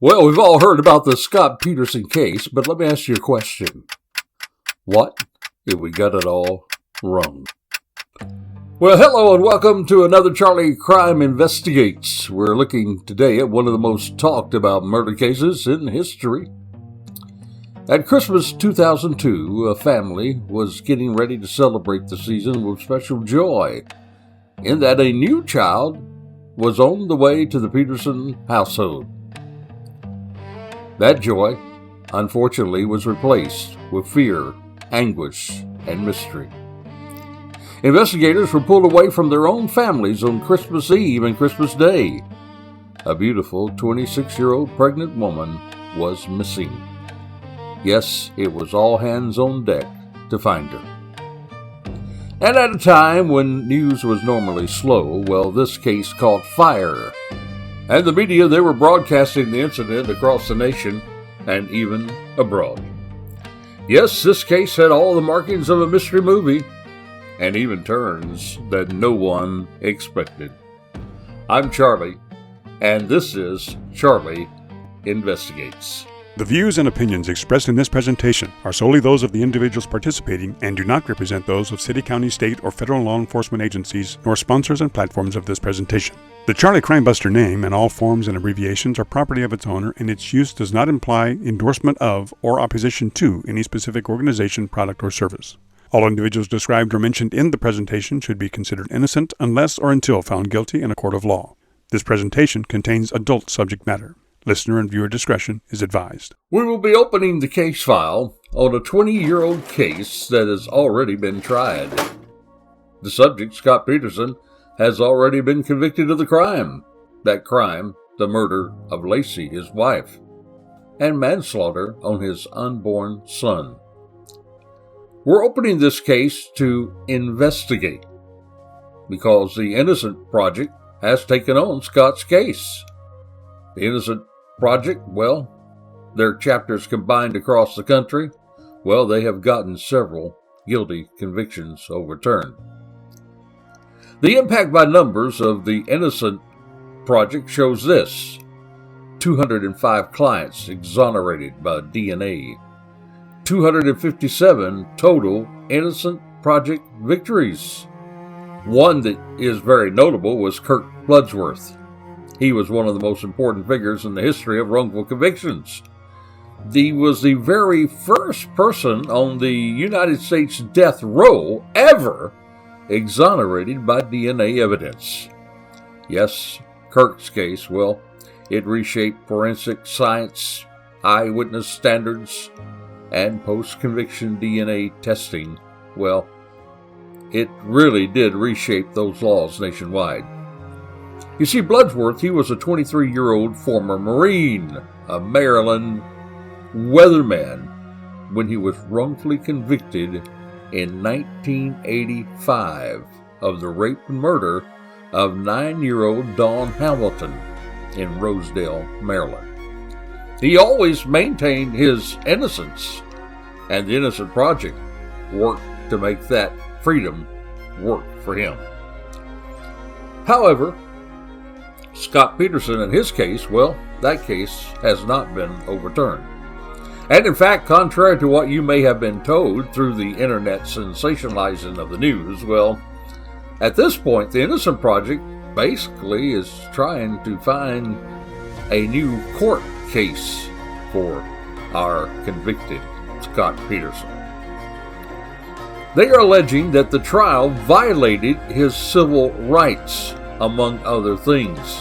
Well, we've all heard about the Scott Peterson case, but let me ask you a question. What if we got it all wrong? Well, hello and welcome to another Charlie Crime Investigates. We're looking today at one of the most talked about murder cases in history. At Christmas 2002, a family was getting ready to celebrate the season with special joy, in that a new child was on the way to the Peterson household. That joy, unfortunately, was replaced with fear, anguish, and mystery. Investigators were pulled away from their own families on Christmas Eve and Christmas Day. A beautiful 26-year-old pregnant woman was missing. Yes, it was all hands on deck to find her. And at a time when news was normally slow, well, this case caught fire. And the media, they were broadcasting the incident across the nation and even abroad. Yes, this case had all the markings of a mystery movie, and even turns that no one expected. I'm Charlie, and this is Charlie Investigates. The views and opinions expressed in this presentation are solely those of the individuals participating and do not represent those of city, county, state, or federal law enforcement agencies, nor sponsors and platforms of this presentation. The Charlie Crimebuster name and all forms and abbreviations are property of its owner, and its use does not imply endorsement of or opposition to any specific organization, product, or service. All individuals described or mentioned in the presentation should be considered innocent unless or until found guilty in a court of law. This presentation contains adult subject matter. Listener and viewer discretion is advised. We will be opening the case file on a 20-year-old case that has already been tried. The subject, Scott Peterson, has already been convicted of the crime. That crime, the murder of Laci, his wife, and manslaughter on his unborn son. We're opening this case to investigate because the Innocent Project has taken on Scott's case. The Innocent Project, well, their chapters combined across the country, well, they have gotten several guilty convictions overturned. The impact by numbers of the Innocent Project shows this: 205 clients exonerated by DNA, 257 total Innocent Project victories. One that is very notable was Kirk Bloodsworth. He was one of the most important figures in the history of wrongful convictions. He was the very first person on the United States death row ever exonerated by DNA evidence. Yes, Kirk's case, well, it reshaped forensic science, eyewitness standards, and post-conviction DNA testing. Well, it really did reshape those laws nationwide. You see, Bloodsworth, he was a 23-year-old former Marine, a Maryland weatherman, when he was wrongfully convicted in 1985 of the rape and murder of 9-year-old Dawn Hamilton in Rosedale, Maryland. He always maintained his innocence, and the Innocent Project worked to make that freedom work for him. However, Scott Peterson and his case, well, that case has not been overturned. And in fact, contrary to what you may have been told through the internet sensationalizing of the news, well, at this point, the Innocent Project basically is trying to find a new court case for our convicted Scott Peterson. They are alleging that the trial violated his civil rights, among other things.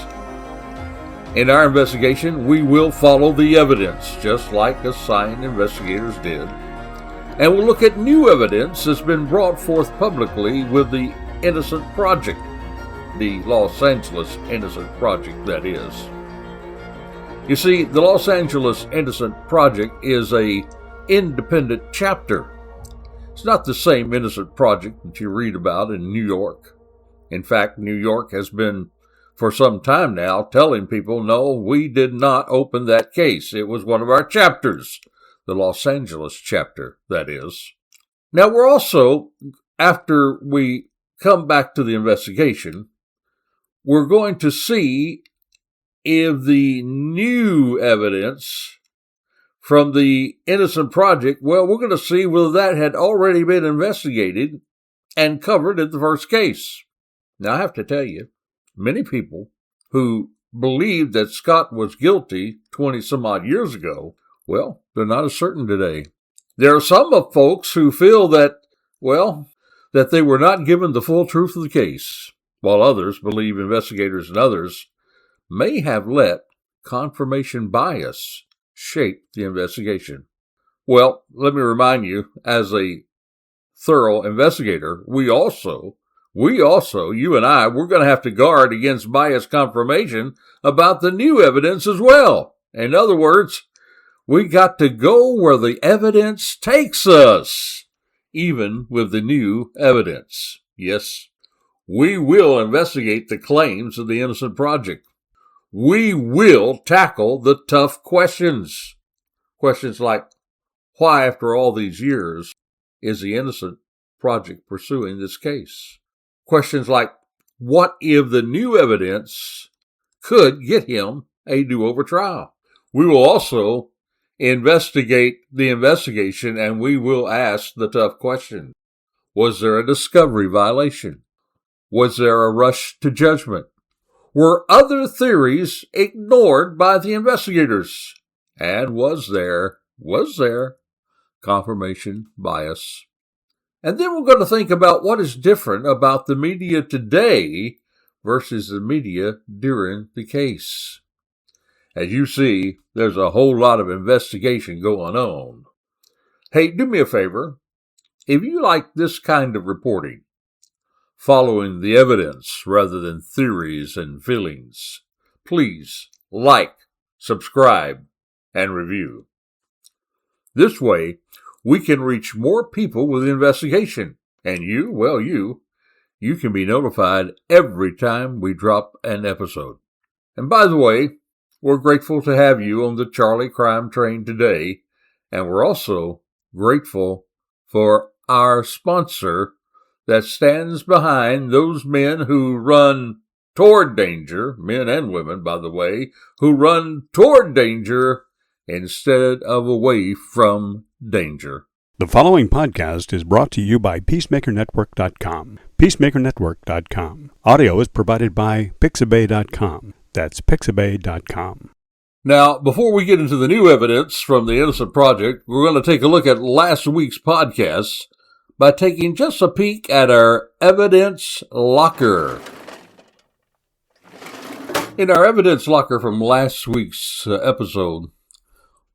In our investigation, we will follow the evidence, just like assigned investigators did, and we'll look at new evidence that's been brought forth publicly with the Innocent Project, the Los Angeles Innocent Project, that is. You see, the Los Angeles Innocent Project is an independent chapter. It's not the same Innocent Project that you read about in New York. In fact, New York has been, for some time now, telling people, no, we did not open that case. It was one of our chapters, the Los Angeles chapter, that is. Now, we're also, after we come back to the investigation, we're going to see if the new evidence from the Innocent Project, well, we're going to see whether that had already been investigated and covered in the first case. Now, I have to tell you, many people who believed that Scott was guilty 20-some-odd years ago, well, they're not as certain today. There are some of folks who feel that, well, that they were not given the full truth of the case, while others believe investigators and others may have let confirmation bias shape the investigation. Well, let me remind you, as a thorough investigator, we also, you and I, we're going to have to guard against bias confirmation about the new evidence as well. In other words, we got to go where the evidence takes us, even with the new evidence. Yes, we will investigate the claims of the Innocent Project. We will tackle the tough questions. Questions like, why after all these years is the Innocent Project pursuing this case? Questions like, what if the new evidence could get him a do-over trial? We will also investigate the investigation, and we will ask the tough question. Was there a discovery violation? Was there a rush to judgment? Were other theories ignored by the investigators? And was there confirmation bias? And then we're going to think about what is different about the media today versus the media during the case. As you see, there's a whole lot of investigation going on. Hey, do me a favor. If you like this kind of reporting, following the evidence rather than theories and feelings, please like, subscribe, and review. This way, we can reach more people with the investigation, and you can be notified every time we drop an episode. And by the way, we're grateful to have you on the Charlie Crime Train today, and we're also grateful for our sponsor that stands behind those men who run toward danger, men and women, by the way, who run toward danger instead of away from danger. The following podcast is brought to you by PeacemakerNetwork.com. PeacemakerNetwork.com. Audio is provided by Pixabay.com. That's Pixabay.com. Now, before we get into the new evidence from the Innocent Project, we're going to take a look at last week's podcast by taking just a peek at our evidence locker. In our evidence locker from last week's episode,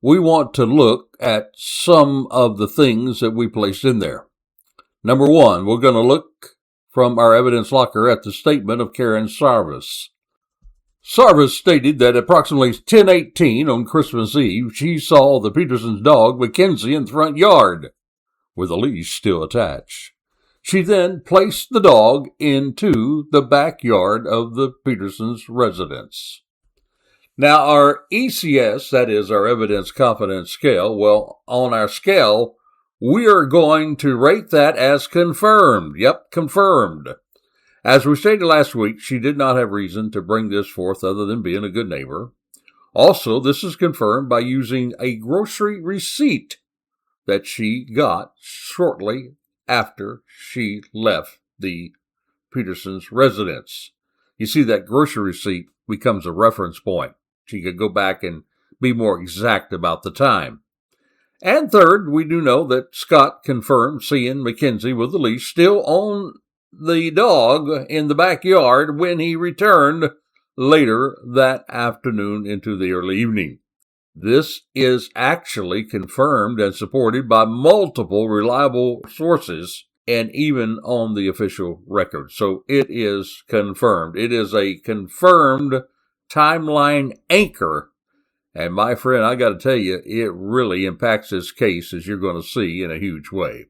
we want to look at some of the things that we placed in there. Number one, we're going to look from our evidence locker at the statement of Karen Sarvis. Sarvis stated that approximately 10:18 on Christmas Eve, she saw the Peterson's dog, Mackenzie, in the front yard, with a leash still attached. She then placed the dog into the backyard of the Peterson's residence. Now, our ECS, that is our evidence confidence scale, well, on our scale, we are going to rate that as confirmed. Yep, confirmed. As we stated last week, she did not have reason to bring this forth other than being a good neighbor. Also, this is confirmed by using a grocery receipt that she got shortly after she left the Peterson's residence. You see, that grocery receipt becomes a reference point. She could go back and be more exact about the time. And third, we do know that Scott confirmed seeing Mackenzie with the leash still on the dog in the backyard when he returned later that afternoon into the early evening. This is actually confirmed and supported by multiple reliable sources and even on the official record. So it is confirmed. It is a confirmed timeline anchor. And my friend, I got to tell you, it really impacts this case, as you're going to see, in a huge way.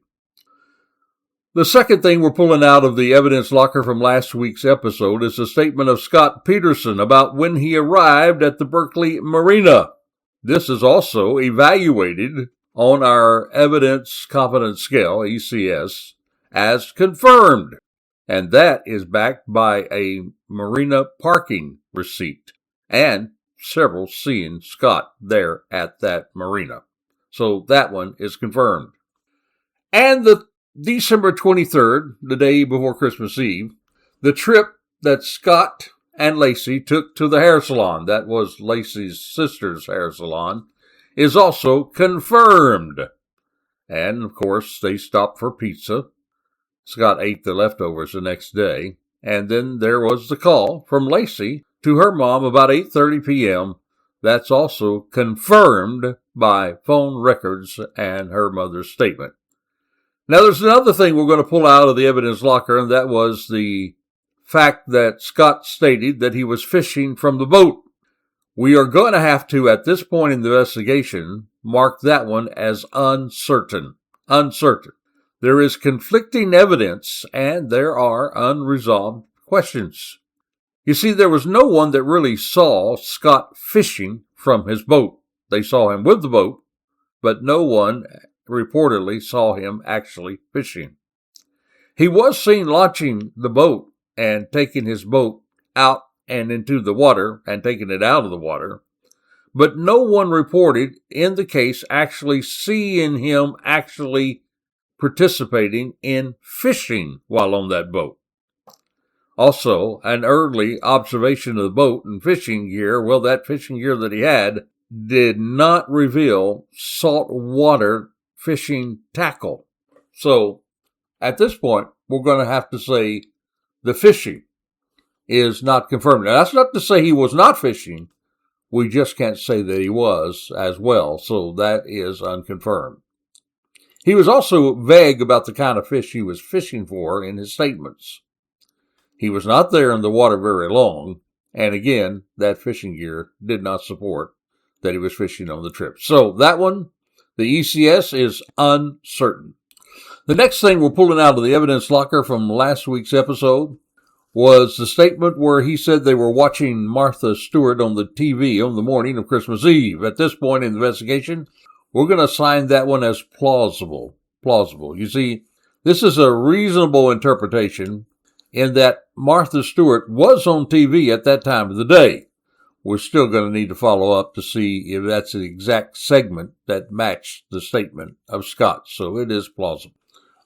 The second thing we're pulling out of the evidence locker from last week's episode is a statement of Scott Peterson about when he arrived at the Berkeley Marina. This is also evaluated on our evidence confidence scale, ECS, as confirmed. And that is backed by a marina parking receipt. and several seeing Scott there at that marina. So that one is confirmed. And the December 23rd, the day before Christmas Eve, the trip that Scott and Laci took to the hair salon, that was Laci's sister's hair salon, is also confirmed. And, of course, they stopped for pizza. Scott ate the leftovers the next day. And then there was the call from Laci to her mom about 8:30 p.m. That's also confirmed by phone records and her mother's statement. Now, there's another thing we're going to pull out of the evidence locker, and that was the fact that Scott stated that he was fishing from the boat. We are going to have to, at this point in the investigation, mark that one as uncertain. Uncertain. There is conflicting evidence, and there are unresolved questions. You see, there was no one that really saw Scott fishing from his boat. They saw him with the boat, but no one reportedly saw him actually fishing. He was seen launching the boat and taking his boat out and into the water and taking it out of the water, but no one reported in the case actually seeing him actually participating in fishing while on that boat. Also, an early observation of the boat and fishing gear, well, that fishing gear that he had did not reveal saltwater fishing tackle. So, at this point, we're going to have to say the fishing is not confirmed. Now, that's not to say he was not fishing. We just can't say that he was as well, so that is unconfirmed. He was also vague about the kind of fish he was fishing for in his statements. He was not there in the water very long, and again, that fishing gear did not support that he was fishing on the trip. So that one, the ECS, is uncertain. The next thing we're pulling out of the evidence locker from last week's episode was the statement where he said they were watching Martha Stewart on the TV on the morning of Christmas Eve. At this point in the investigation, we're going to assign that one as plausible. Plausible. You see, this is a reasonable interpretation in that Martha Stewart was on TV at that time of the day. We're still going to need to follow up to see if that's the exact segment that matched the statement of Scott. So it is plausible.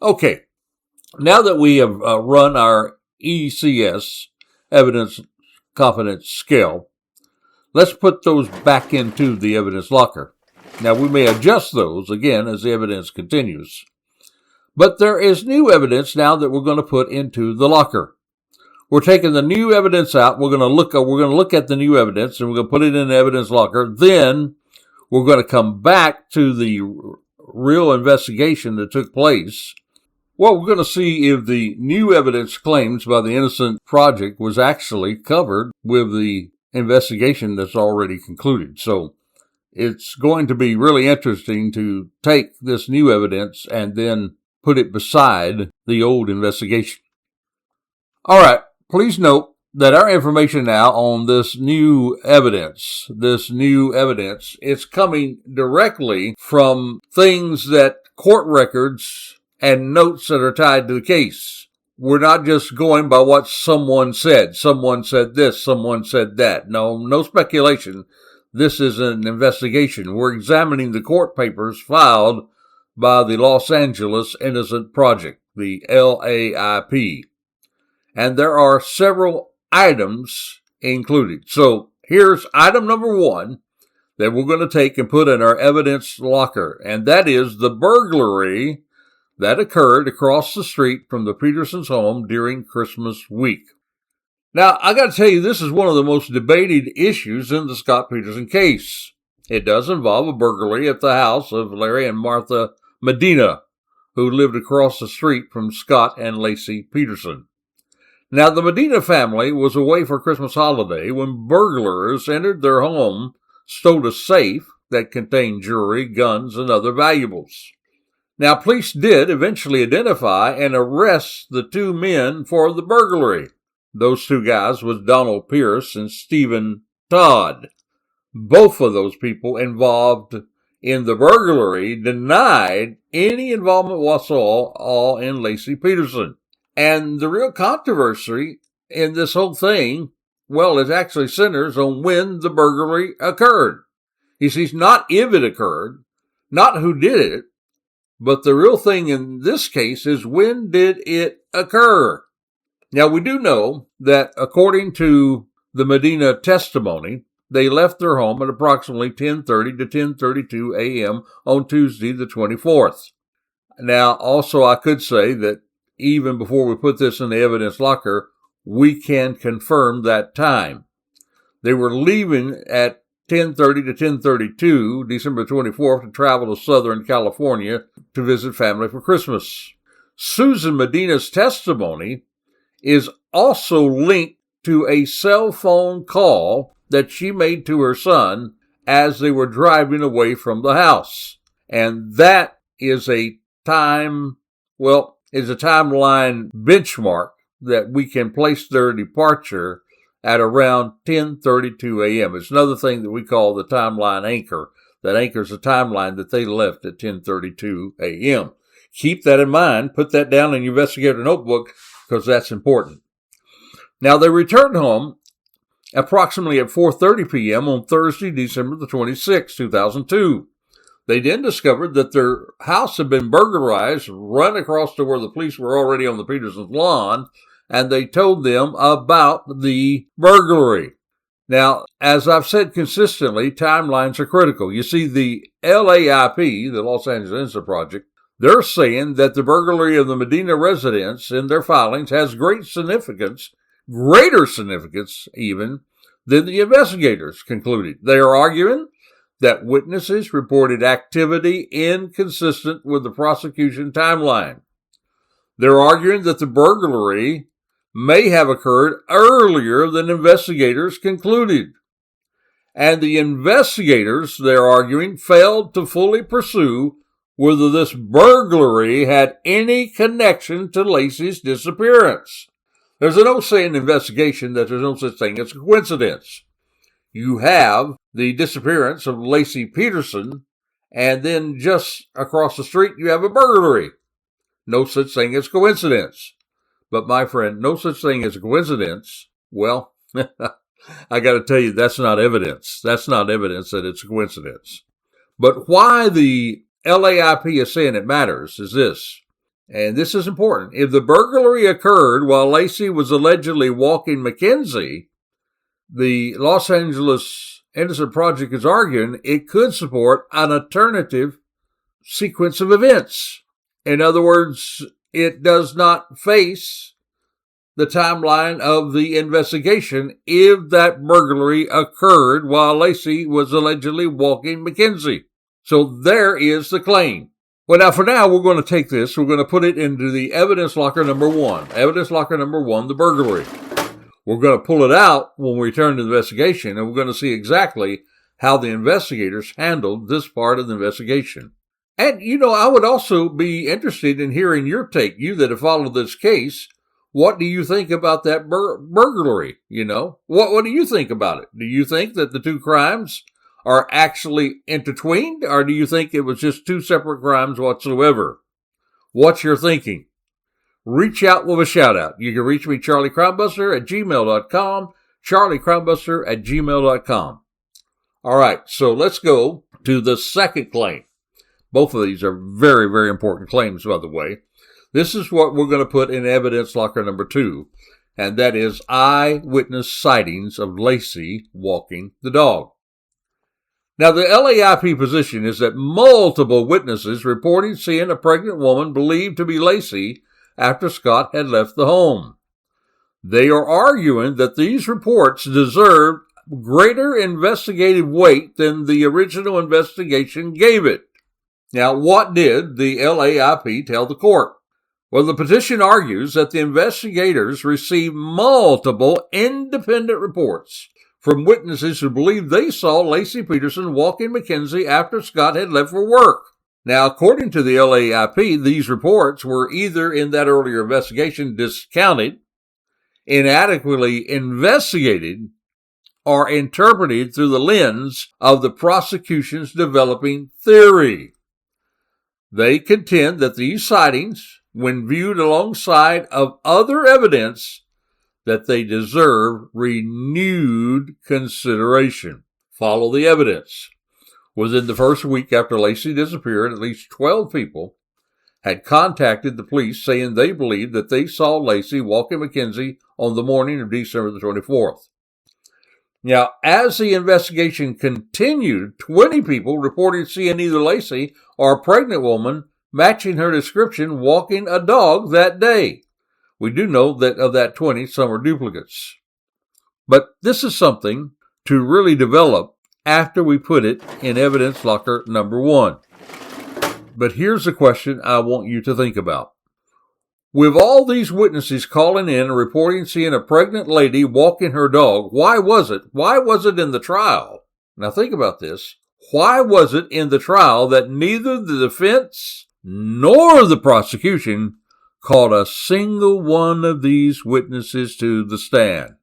Okay, now that we have run our ECS, evidence confidence scale, let's put those back into the evidence locker. Now, we may adjust those, again, as the evidence continues. But there is new evidence now that we're going to put into the locker. We're taking the new evidence out. We're going to look at the new evidence, and we're going to put it in the evidence locker. Then we're going to come back to the real investigation that took place. Well, we're going to see if the new evidence claims by the Innocent Project was actually covered with the investigation that's already concluded. So it's going to be really interesting to take this new evidence and then put it beside the old investigation. All right, please note that our information now on this new evidence, it's coming directly from things that court records and notes that are tied to the case. We're not just going by what someone said. Someone said this, someone said that. No speculation. This is an investigation. We're examining the court papers filed by the Los Angeles Innocent Project, the LAIP. And there are several items included. So here's item number 1 that we're going to take and put in our evidence locker, and that is the burglary that occurred across the street from the Petersons' home during Christmas week. Now, I got to tell you, this is one of the most debated issues in the Scott Peterson case. It does involve a burglary at the house of Larry and Martha Medina, who lived across the street from Scott and Laci Peterson. Now, the Medina family was away for Christmas holiday when burglars entered their home, stole a safe that contained jewelry, guns, and other valuables. Now, police did eventually identify and arrest the 2 men for the burglary. Those 2 guys was Donald Pierce and Stephen Todd. Both of those people involved in the burglary denied any involvement whatsoever in Laci Peterson. And the real controversy in this whole thing well, it actually centers on when the burglary occurred. He sees not if it occurred, not who did it, but the real thing in this case is when did it occur? Now, we do know that according to the Medina testimony, they left their home at approximately 10:30 to 10:32 a.m. on Tuesday the 24th. Now, also I could say that even before we put this in the evidence locker, we can confirm that time. They were leaving at 10:30 to 10:32, December 24th, to travel to Southern California to visit family for Christmas. Susan Medina's testimony is also linked to a cell phone call that she made to her son as they were driving away from the house. And that is a timeline benchmark that we can place their departure at around 10:32 a.m. It's another thing that we call the timeline anchor. That anchors the timeline that they left at 10:32 a.m. Keep that in mind. Put that down in your investigator notebook because that's important. Now, they returned home approximately at 4:30 p.m. on Thursday, December the 26th, 2002. They then discovered that their house had been burglarized, run across to where the police were already on the Peterson's lawn, and they told them about the burglary. Now, as I've said consistently, timelines are critical. You see, the LAIP, the Los Angeles Innocence Project, they're saying that the burglary of the Medina residence in their filings has greater significance even, than the investigators concluded. They are arguing that witnesses reported activity inconsistent with the prosecution timeline. They're arguing that the burglary may have occurred earlier than investigators concluded. And the investigators, they're arguing, failed to fully pursue whether this burglary had any connection to Laci's disappearance. There's an old saying in investigation that there's no such thing as a coincidence. You have the disappearance of Laci Peterson, and then just across the street you have a burglary. No such thing as coincidence. But my friend, no such thing as a coincidence. Well, I got to tell you, that's not evidence. That's not evidence that it's a coincidence. But why the LAIP is saying it matters is this, and this is important. If the burglary occurred while Laci was allegedly walking Mackenzie, the Los Angeles Innocence Project is arguing it could support an alternative sequence of events. In other words, it does not face the timeline of the investigation if that burglary occurred while Laci was allegedly walking Mackenzie. So there is the claim. Well, now for now, we're going to take this, we're going to put it into the evidence locker number one. Evidence locker number one, the burglary. We're going to pull it out when we return to the investigation, and we're going to see exactly how the investigators handled this part of the investigation. And, I would also be interested in hearing your take, you that have followed this case. What do you think about that burglary? What do you think about it? Do you think that the two crimes are actually intertwined, or do you think it was just two separate crimes whatsoever? What's your thinking? Reach out with a shout out. You can reach me, charliecrimebuster at gmail.com, charliecrimebuster at gmail.com. All right, so let's go to the second claim. Both of these are very, very important claims, by the way. This is what we're going to put in evidence locker number two, and that is eyewitness sightings of Laci walking the dog. Now, the LAIP position is that multiple witnesses reported seeing a pregnant woman believed to be Laci after Scott had left the home. They are arguing that these reports deserved greater investigative weight than the original investigation gave it. Now, what did the LAIP tell the court? Well, the petition argues that the investigators received multiple independent reports from witnesses who believed they saw Laci Peterson walking Mackenzie after Scott had left for work. Now, according to the LAIP, these reports were either in that earlier investigation discounted, inadequately investigated, or interpreted through the lens of the prosecution's developing theory. They contend that these sightings, when viewed alongside of other evidence that they deserve renewed consideration. Follow the evidence. Within the first week after Laci disappeared, at least 12 people had contacted the police saying they believed that they saw Laci walking McKenzie on the morning of December the 24th. Now, as the investigation continued, 20 people reported seeing either Laci or a pregnant woman matching her description walking a dog that day. We do know that of that 20, some are duplicates. But this is something to really develop after we put it in evidence locker number 1. But here's the question I want you to think about. With all these witnesses calling in and reporting seeing a pregnant lady walking her dog, why was it? Why was it in the trial? Now think about this. Why was it in the trial that neither the defense nor the prosecution called a single one of these witnesses to the stand?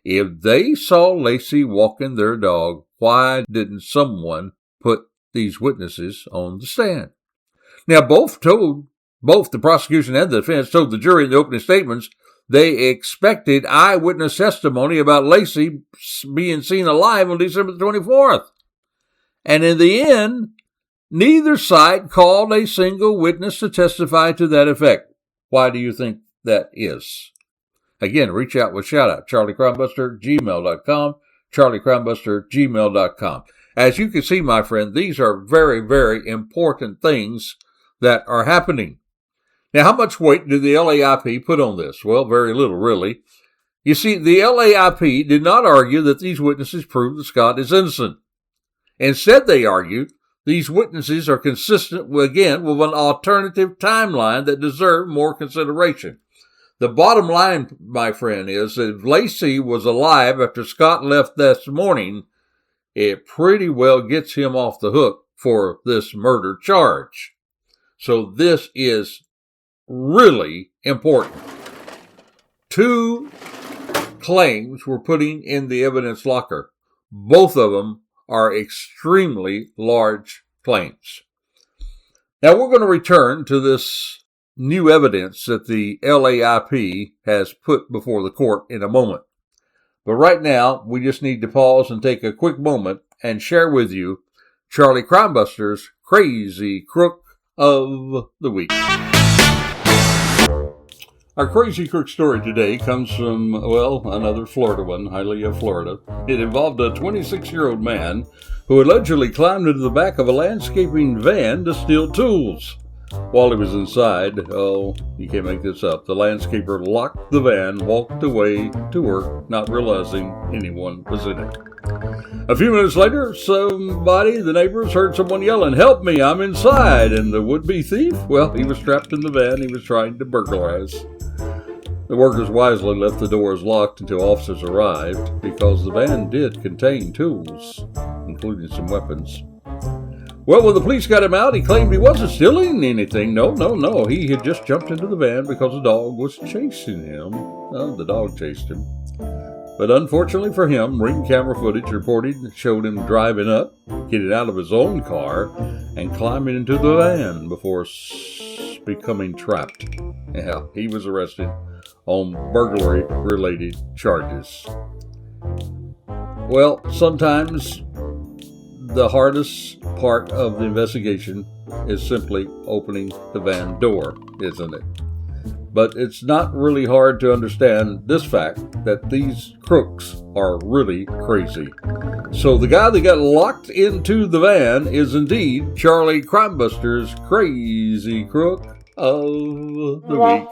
If they saw Laci walking their dog, why didn't someone put these witnesses on the stand? Now, both the prosecution and the defense told the jury in the opening statements they expected eyewitness testimony about Laci being seen alive on December the 24th. And in the end, neither side called a single witness to testify to that effect. Why do you think that is? Again, reach out with shout out, charliecrimebuster@gmail.com, charliecrimebuster@gmail.com. As you can see, my friend, these are very, very important things that are happening. Now, how much weight did the LAIP put on this? Well, very little, really. You see, the LAIP did not argue that these witnesses prove that Scott is innocent. Instead, they argued these witnesses are consistent, again, with an alternative timeline that deserve more consideration. The bottom line, my friend, is that if Laci was alive after Scott left this morning, it pretty well gets him off the hook for this murder charge. So this is really important. 2 claims we're putting in the evidence locker. Both of them are extremely large claims. Now we're going to return to this new evidence that the LAIP has put before the court in a moment. But right now, we just need to pause and take a quick moment and share with you Charlie Crimebuster's Crazy Crook of the Week. Our Crazy Crook story today comes from, another Florida one, Hialeah, Florida. It involved a 26-year-old man who allegedly climbed into the back of a landscaping van to steal tools. While he was inside, you can't make this up, the landscaper locked the van, walked away to work, not realizing anyone was in it. A few minutes later, the neighbors heard someone yelling, "Help me, I'm inside!" And the would-be thief, he was trapped in the van he was trying to burglarize. The workers wisely left the doors locked until officers arrived, because the van did contain tools, including some weapons. Well, when the police got him out, he claimed he wasn't stealing anything. No. He had just jumped into the van because a dog was chasing him. The dog chased him. But unfortunately for him, ring camera footage showed him driving up, getting out of his own car, and climbing into the van before becoming trapped. Yeah, he was arrested on burglary-related charges. Well, sometimes the hardest part of the investigation is simply opening the van door, isn't it? But it's not really hard to understand this fact that these crooks are really crazy. So the guy that got locked into the van is indeed Charlie Crimebuster's Crazy Crook of the Week.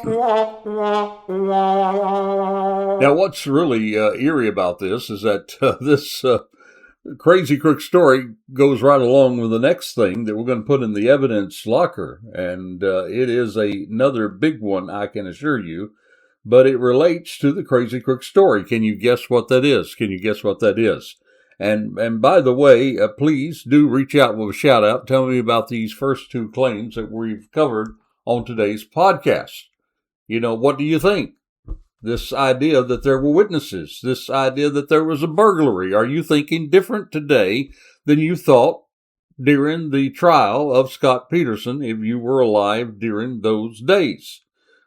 Now, what's really eerie about this is that this Crazy Crook story goes right along with the next thing that we're going to put in the evidence locker. And it is another big one, I can assure you. But it relates to the Crazy Crook story. Can you guess what that is? And by the way, please do reach out with a shout out. Tell me about these first 2 claims that we've covered on today's podcast. What do you think? This idea that there were witnesses, this idea that there was a burglary. Are you thinking different today than you thought during the trial of Scott Peterson if you were alive during those days?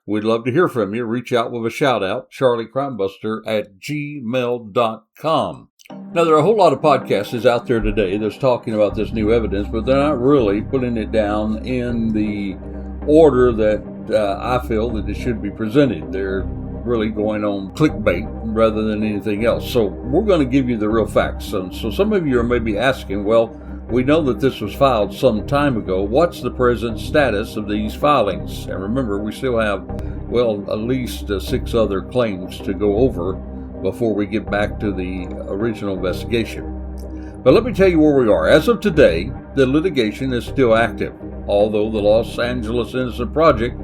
We'd love to hear from you. Reach out with a shout out, charliecrimebuster@gmail.com. Now, there are a whole lot of podcasts out there today that's talking about this new evidence, but they're not really putting it down in the order that I feel that it should be presented. They're really going on clickbait rather than anything else. So we're going to give you the real facts. And so some of you are maybe asking, well, we know that this was filed some time ago. What's the present status of these filings? And remember, we still have, well, at least 6 other claims to go over before we get back to the original investigation. But let me tell you where we are. As of today, the litigation is still active. Although the Los Angeles Innocent Project,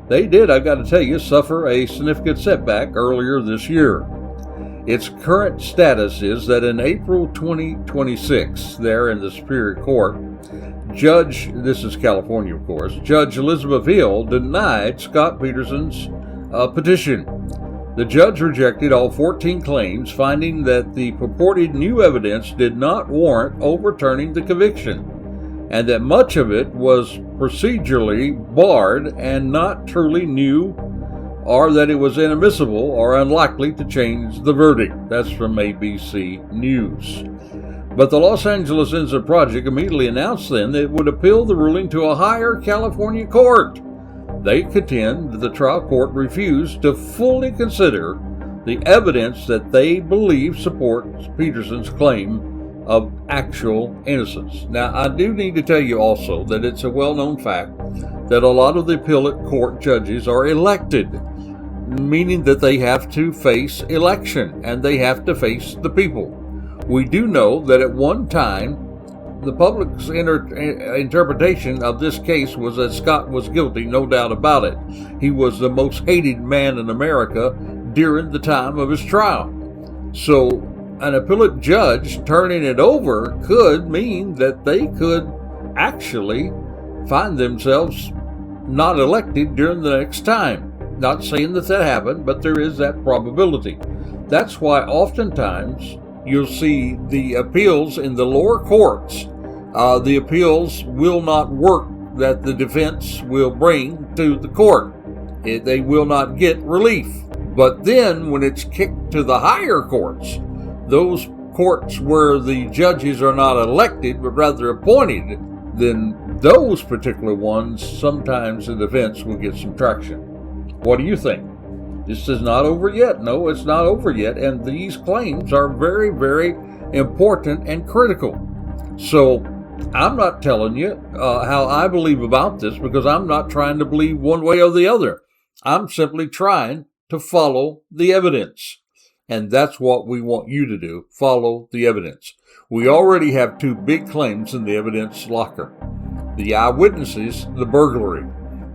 they did, I got to tell you, suffer a significant setback earlier this year. Its current status is that in April 2026, there in the Superior Court, this is California, of course, Judge Elizabeth Hill denied Scott Peterson's petition. The judge rejected all 14 claims, finding that the purported new evidence did not warrant overturning the conviction, and that much of it was procedurally barred and not truly new, or that it was inadmissible or unlikely to change the verdict. That's from ABC News. But the Los Angeles Innocent Project immediately announced then that it would appeal the ruling to a higher California court. They contend that the trial court refused to fully consider the evidence that they believe supports Peterson's claim of actual innocence. Now, I do need to tell you also that it's a well-known fact that a lot of the appellate court judges are elected, meaning that they have to face election and they have to face the people. We do know that at one time, the public's interpretation of this case was that Scott was guilty, no doubt about it. He was the most hated man in America during the time of his trial. So an appellate judge turning it over could mean that they could actually find themselves not elected during the next time. Not saying that happened, but there is that probability. That's why oftentimes you'll see the appeals in the lower courts. The appeals will not work that the defense will bring to the court. They will not get relief. But then when it's kicked to the higher courts, those courts where the judges are not elected but rather appointed, then those particular ones, sometimes the defense will get some traction. What do you think? This is not over yet. No, it's not over yet. And these claims are very, very important and critical. So I'm not telling you how I believe about this, because I'm not trying to believe one way or the other. I'm simply trying to follow the evidence. And that's what we want you to do. Follow the evidence. We already have 2 big claims in the evidence locker. The eyewitnesses, the burglary.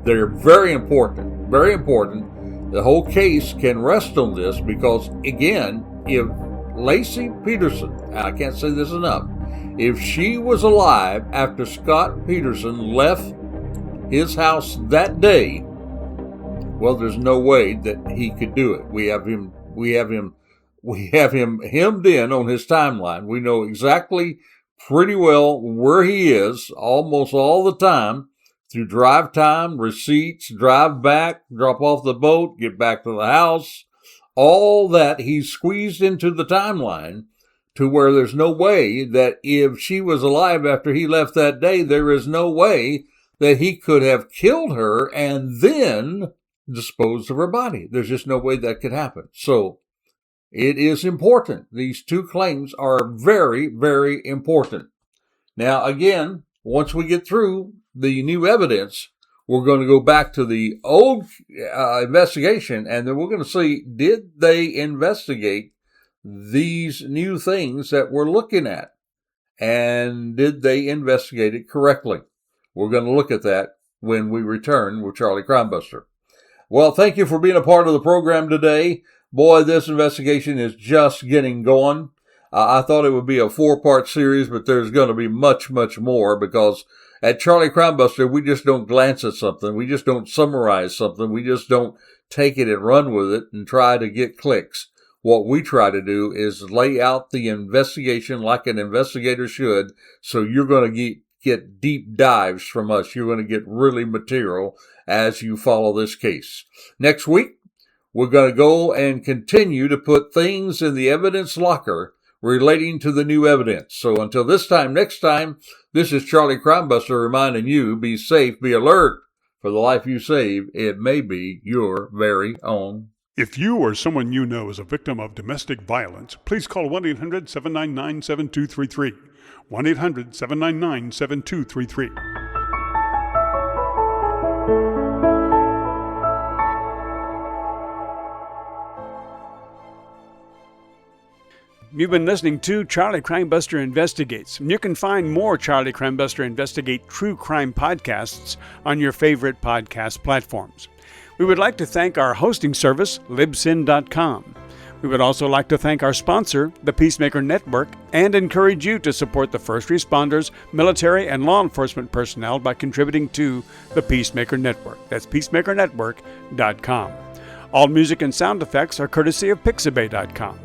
They're very important. Very important. The whole case can rest on this because, again, if Laci Peterson, and I can't say this enough, if she was alive after Scott Peterson left his house that day, well, there's no way that he could do it. We have him hemmed in on his timeline. We know exactly pretty well where he is almost all the time, through drive time, receipts, drive back, drop off the boat, get back to the house. All that he's squeezed into the timeline to where there's no way that if she was alive after he left that day, there is no way that he could have killed her and then disposed of her body. There's just no way that could happen. So it is important. These 2 claims are very, very important. Now, again, once we get through the new evidence, we're going to go back to the old investigation, and then we're going to see, did they investigate these new things that we're looking at? And did they investigate it correctly? We're going to look at that when we return with Charlie Crimebuster. Well, thank you for being a part of the program today. Boy, this investigation is just getting going. I thought it would be a 4-part series, but there's going to be much, much more, because at Charlie Crimebuster, we just don't glance at something. We just don't summarize something. We just don't take it and run with it and try to get clicks. What we try to do is lay out the investigation like an investigator should, so you're going to get deep dives from us. You're going to get really material as you follow this case. Next week, we're going to go and continue to put things in the evidence locker relating to the new evidence. So until this time, next time, this is Charlie Crimebuster reminding you, be safe, be alert. For the life you save, it may be your very own. If you or someone you know is a victim of domestic violence, please call 1-800-799-7233. 1-800-799-7233. You've been listening to Charlie Crimebuster Investigates, and you can find more Charlie Crimebuster Investigate true crime podcasts on your favorite podcast platforms. We would like to thank our hosting service, Libsyn.com. We would also like to thank our sponsor, the Peacemaker Network, and encourage you to support the first responders, military, and law enforcement personnel by contributing to the Peacemaker Network. That's peacemakernetwork.com. All music and sound effects are courtesy of Pixabay.com.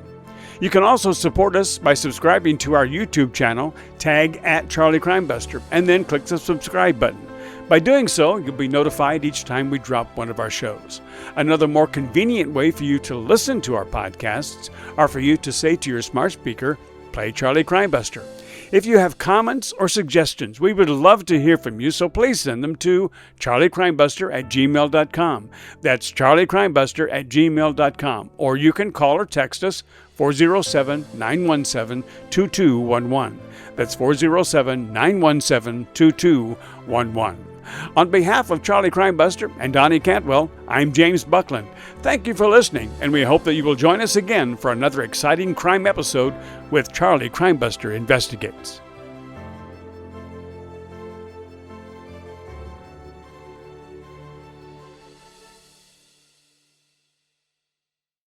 You can also support us by subscribing to our YouTube channel, tag @CharlieCrimebuster, and then click the subscribe button. By doing so, you'll be notified each time we drop one of our shows. Another more convenient way for you to listen to our podcasts are for you to say to your smart speaker, play Charlie Crimebuster. If you have comments or suggestions, we would love to hear from you, so please send them to charliecrimebuster@gmail.com. That's charliecrimebuster@gmail.com. Or you can call or text us 407-917-2211. That's 407-917-2211. On behalf of Charlie Crimebuster and Donnie Cantwell, I'm James Buckland. Thank you for listening, and we hope that you will join us again for another exciting crime episode with Charlie Crimebuster Investigates.